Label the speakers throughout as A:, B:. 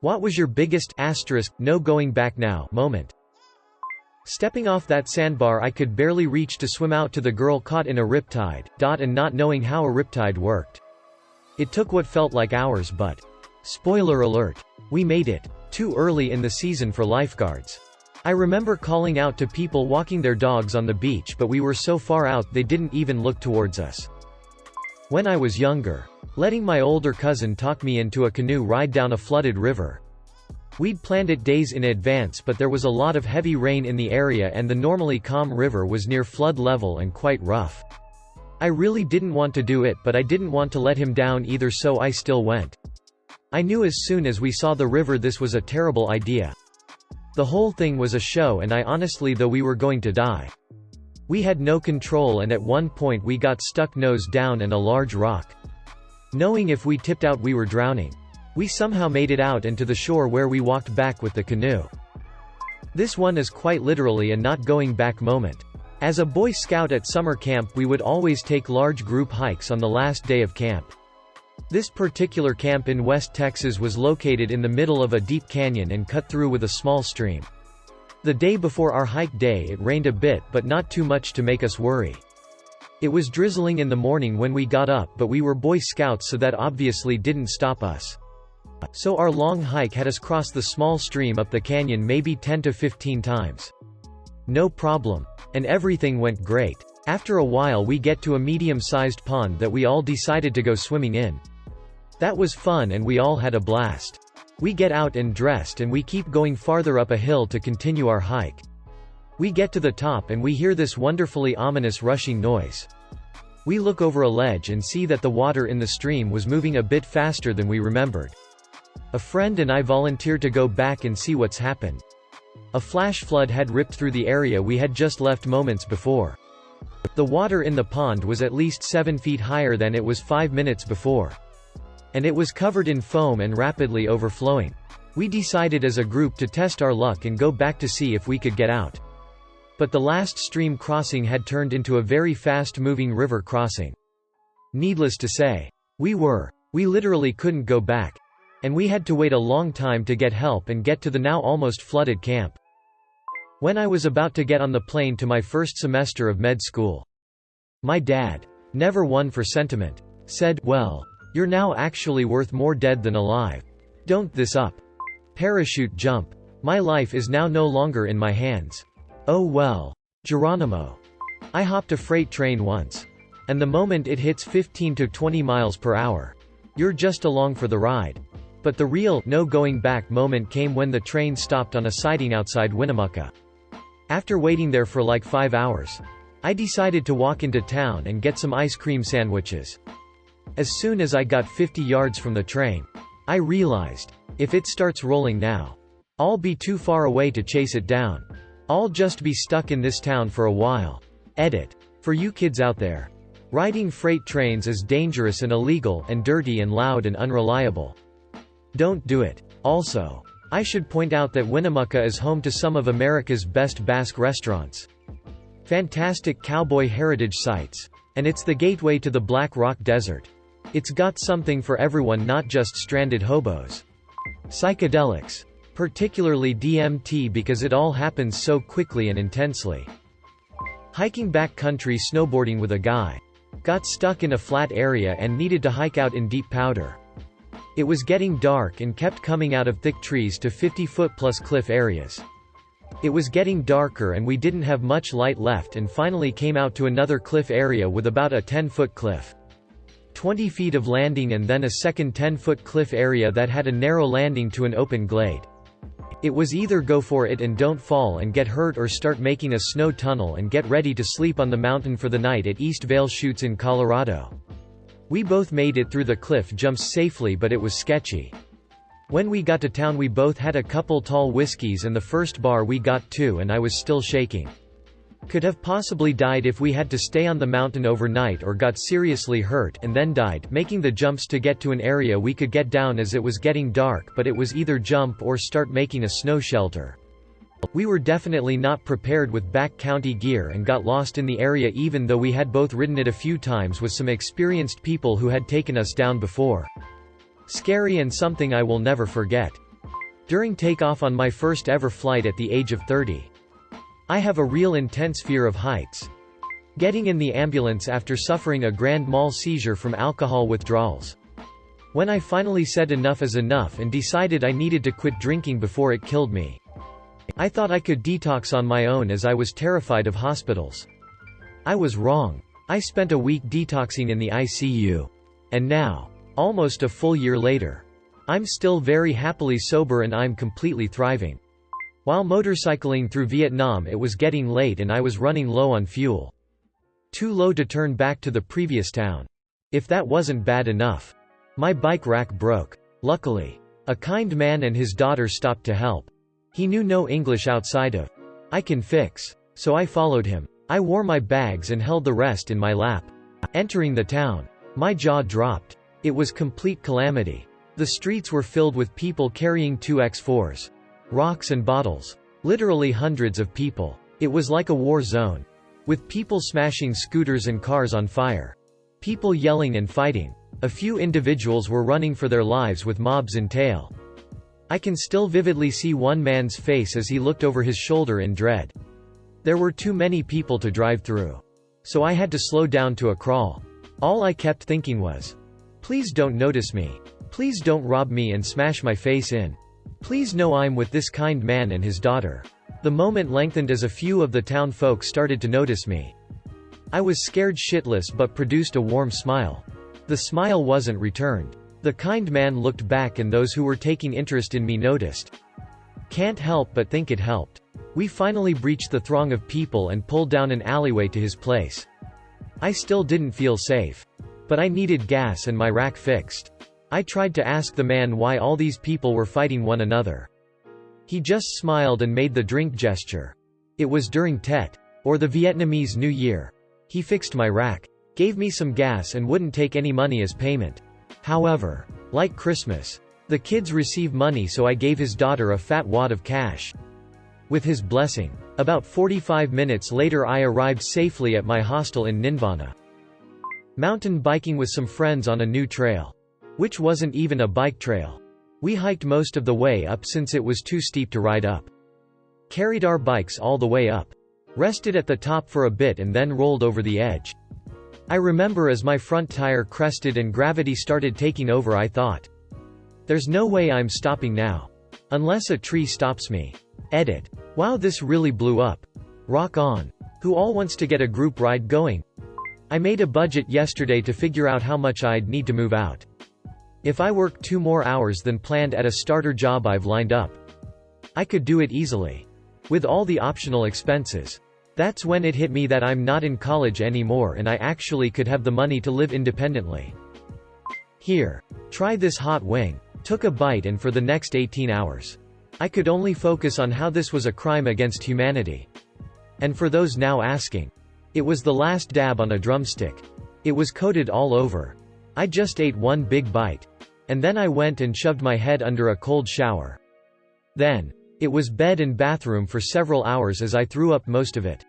A: What was your biggest no going back now moment? Stepping off that sandbar I could barely reach to swim out to the girl caught in a riptide, and not knowing how a riptide worked. It took what felt like hours but, spoiler alert, we made it. Too early in the season for lifeguards. I remember calling out to people walking their dogs on the beach but we were so far out they didn't even look towards us. When I was younger, letting my older cousin talk me into a canoe ride down a flooded river. We'd planned it days in advance but there was a lot of heavy rain in the area and the normally calm river was near flood level and quite rough. I really didn't want to do it but I didn't want to let him down either so I still went. I knew as soon as we saw the river this was a terrible idea. The whole thing was a show and I honestly though we were going to die. We had no control and at one point we got stuck nose down in a large rock. Knowing if we tipped out we were drowning. We somehow made it out and to the shore where we walked back with the canoe. This one is quite literally a not going back moment. As a Boy Scout at summer camp we would always take large group hikes on the last day of camp. This particular camp in West Texas was located in the middle of a deep canyon and cut through with a small stream. The day before our hike day it rained a bit but not too much to make us worry. It was drizzling in the morning when we got up but we were Boy Scouts so that obviously didn't stop us. So our long hike had us cross the small stream up the canyon maybe 10 to 15 times. No problem. And everything went great. After a while we get to a medium-sized pond that we all decided to go swimming in. That was fun and we all had a blast. We get out and dressed and we keep going farther up a hill to continue our hike. We get to the top and we hear this wonderfully ominous rushing noise. We look over a ledge and see that the water in the stream was moving a bit faster than we remembered. A friend and I volunteered to go back and see what's happened. A flash flood had ripped through the area we had just left moments before. The water in the pond was at least 7 feet higher than it was 5 minutes before. And it was covered in foam and rapidly overflowing. We decided as a group to test our luck and go back to see if we could get out. But the last stream crossing had turned into a very fast-moving river crossing. Needless to say, we literally couldn't go back. And we had to wait a long time to get help and get to the now almost flooded camp. When I was about to get on the plane to my first semester of med school, my dad, never one for sentiment, said, "Well, you're now actually worth more dead than alive. Don't this up. Parachute jump. My life is now no longer in my hands. Oh well. Geronimo." I hopped a freight train once. And the moment it hits 15 to 20 miles per hour, you're just along for the ride. But the real, no going back moment came when the train stopped on a siding outside Winnemucca. After waiting there for like 5 hours, I decided to walk into town and get some ice cream sandwiches. As soon as I got 50 yards from the train, I realized, if it starts rolling now, I'll be too far away to chase it down. I'll just be stuck in this town for a while. Edit. For you kids out there. Riding freight trains is dangerous and illegal and dirty and loud and unreliable. Don't do it. Also, I should point out that Winnemucca is home to some of America's best Basque restaurants. Fantastic cowboy heritage sites. And it's the gateway to the Black Rock Desert. It's got something for everyone, not just stranded hobos. Psychedelics. Particularly DMT because it all happens so quickly and intensely. Hiking backcountry snowboarding with a guy. Got stuck in a flat area and needed to hike out in deep powder. It was getting dark and kept coming out of thick trees to 50-foot-plus cliff areas. It was getting darker and we didn't have much light left and finally came out to another cliff area with about a 10-foot cliff. 20 feet of landing and then a second 10-foot cliff area that had a narrow landing to an open glade. It was either go for it and don't fall and get hurt or start making a snow tunnel and get ready to sleep on the mountain for the night at East Vale Chutes in Colorado. We both made it through the cliff jumps safely but it was sketchy. When we got to town we both had a couple tall whiskeys and the first bar we got to and I was still shaking. Could have possibly died if we had to stay on the mountain overnight or got seriously hurt and then died making the jumps to get to an area we could get down as it was getting dark, but it was either jump or start making a snow shelter. We were definitely not prepared with backcountry gear and got lost in the area even though we had both ridden it a few times with some experienced people who had taken us down before. Scary and something I will never forget. During takeoff on my first ever flight at the age of 30. I have a real intense fear of heights. Getting in the ambulance after suffering a grand mal seizure from alcohol withdrawals. When I finally said enough is enough and decided I needed to quit drinking before it killed me. I thought I could detox on my own as I was terrified of hospitals. I was wrong. I spent a week detoxing in the ICU. And now, almost a full year later, I'm still very happily sober and I'm completely thriving. While motorcycling through Vietnam, it was getting late and I was running low on fuel. Too low to turn back to the previous town. If that wasn't bad enough, my bike rack broke. Luckily, a kind man and his daughter stopped to help. He knew no English outside of "I can fix," so I followed him. I wore my bags and held the rest in my lap. Entering the town, my jaw dropped. It was complete calamity. The streets were filled with people carrying 2x4s, rocks and bottles. Literally hundreds of people. It was like a war zone. With people smashing scooters and cars on fire. People yelling and fighting. A few individuals were running for their lives with mobs in tail. I can still vividly see one man's face as he looked over his shoulder in dread. There were too many people to drive through. So I had to slow down to a crawl. All I kept thinking was, please don't notice me. Please don't rob me and smash my face in. Please know I'm with this kind man and his daughter. The moment lengthened as a few of the town folk started to notice me. I was scared shitless but produced a warm smile. The smile wasn't returned. The kind man looked back and those who were taking interest in me noticed. Can't help but think it helped. We finally breached the throng of people and pulled down an alleyway to his place. I still didn't feel safe. But I needed gas and my rack fixed. I tried to ask the man why all these people were fighting one another. He just smiled and made the drink gesture. It was during Tet, or the Vietnamese New Year. He fixed my rack, gave me some gas and wouldn't take any money as payment. However, like Christmas, the kids receive money, so I gave his daughter a fat wad of cash. With his blessing, about 45 minutes later I arrived safely at my hostel in Ninvana. Mountain biking with some friends on a new trail. Which wasn't even a bike trail. We hiked most of the way up since it was too steep to ride up. Carried our bikes all the way up. Rested at the top for a bit and then rolled over the edge. I remember as my front tire crested and gravity started taking over, I thought, there's no way I'm stopping now. Unless a tree stops me. Edit. Wow, this really blew up. Rock on. Who all wants to get a group ride going? I made a budget yesterday to figure out how much I'd need to move out. If I worked 2 more hours than planned at a starter job I've lined up, I could do it easily. With all the optional expenses. That's when it hit me that I'm not in college anymore and I actually could have the money to live independently. Here. Try this hot wing. Took a bite and for the next 18 hours. I could only focus on how this was a crime against humanity. And for those now asking, it was the last dab on a drumstick. It was coated all over. I just ate one big bite. And then I went and shoved my head under a cold shower. Then, it was bed and bathroom for several hours as I threw up most of it.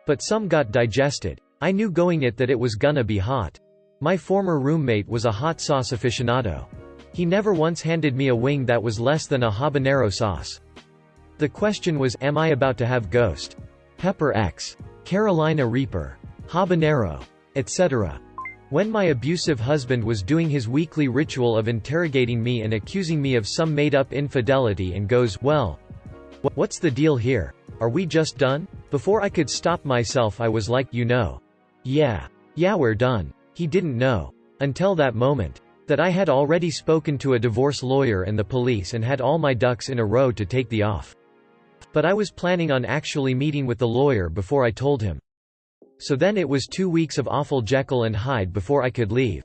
A: But some got digested. I knew going it that it was gonna be hot. My former roommate was a hot sauce aficionado. He never once handed me a wing that was less than a habanero sauce. The question was, am I about to have Ghost, Pepper X, Carolina Reaper, habanero, etc. When my abusive husband was doing his weekly ritual of interrogating me and accusing me of some made-up infidelity and goes, well, what's the deal here? Are we just done? Before I could stop myself I was like, yeah, we're done. He didn't know, until that moment, that I had already spoken to a divorce lawyer and the police and had all my ducks in a row to take the off. But I was planning on actually meeting with the lawyer before I told him. So then it was 2 weeks of awful Jekyll and Hyde before I could leave.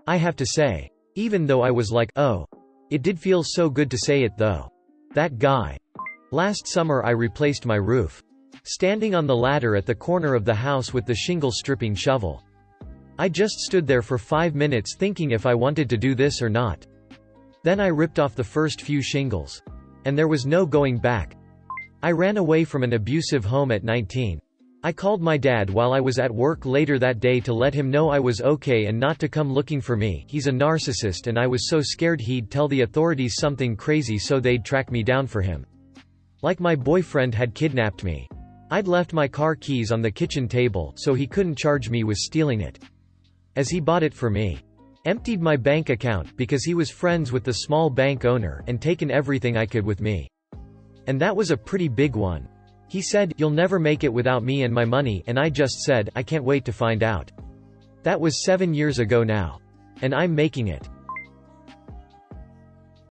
A: I have to say, even though I was like, oh, it did feel so good to say it though. That guy. Last summer I replaced my roof. Standing on the ladder at the corner of the house with the shingle stripping shovel. I just stood there for 5 minutes thinking if I wanted to do this or not. Then I ripped off the first few shingles. And there was no going back. I ran away from an abusive home at 19. I called my dad while I was at work later that day to let him know I was okay and not to come looking for me. He's a narcissist and I was so scared he'd tell the authorities something crazy so they'd track me down for him. Like my boyfriend had kidnapped me. I'd left my car keys on the kitchen table so he couldn't charge me with stealing it. As he bought it for me. Emptied my bank account because he was friends with the small bank owner and taken everything I could with me. And that was a pretty big one. He said, "You'll never make it without me and my money," and I just said, "I can't wait to find out." That was 7 years ago now. And I'm making it.